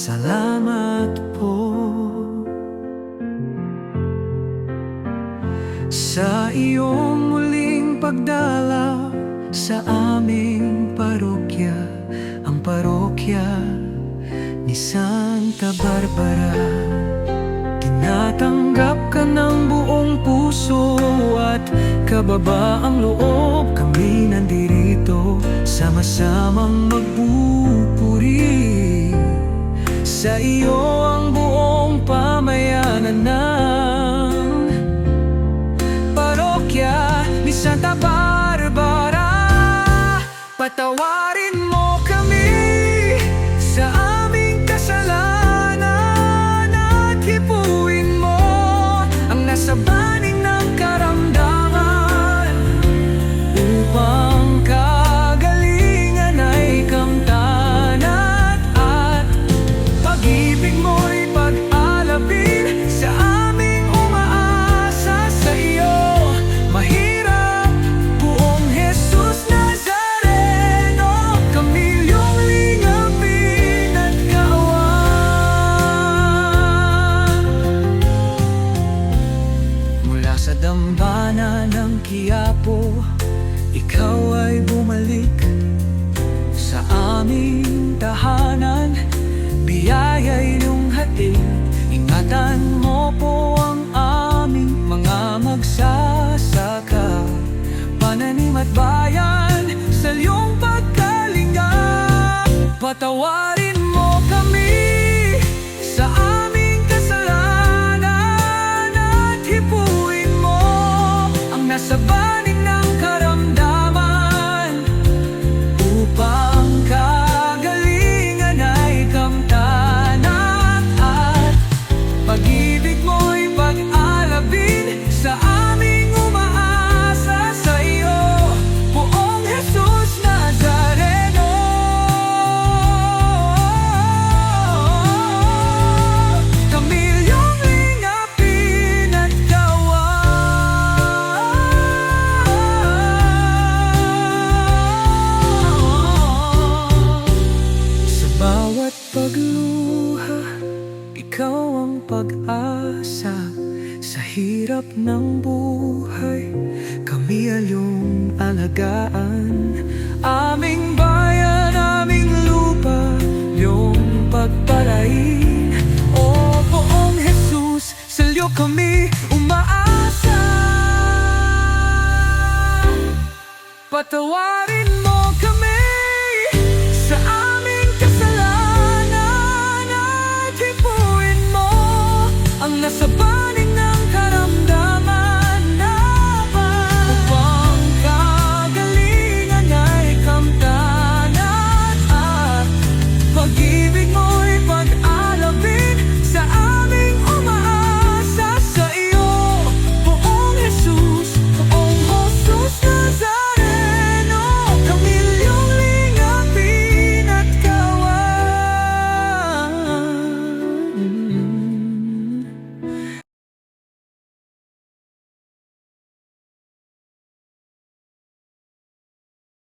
Salamat po sa iyong muling pagdalaw sa aming parokya, ang parokya ni Santa Barbara. Tinatanggap ka ng buong puso at kababaang loob. Kami nandirito sama-samang magpupuri sa iyo, ang buong pamayanan ng parokya ni Santa Barbara. Patawarin mo kami sa aming kasalanan at hipuin mo ang nasa banig ng karamdaman, upang kagalingan ay kamtanat at pag-ibig mo'y pag-alabin sa aming umaasa sa iyo. Mahirap buong Jesus Nazareno, kami iyong lingapin at kaawan. Mula sa dambana ng Quiapo, ikaw ay bumalik sa aming tahanan. Biyaya'y iyong hatid, ingatan mo po ang aming mga magsasaka, pananim at bayan sa iyong pagkalinga. Patawarin mo kami sa aming kasalanan at hipuin mo ang nasa banig ng karamdaman, upang kagalingan ay kamtanat at pag-ibig mo'y pag-alabin sa aming umaasa sa iyo, buong Jesus Nazareno. Kami iyong lingapin at kaawan. Sa bawat pagluha, ikaw ang pag-asa. Sa hirap ng buhay, kami ang iyong alagaan. Aming bayan, aming lupa, iyong pagpalain. O buong Jesus, sa iyo kami umaasa. Patawarin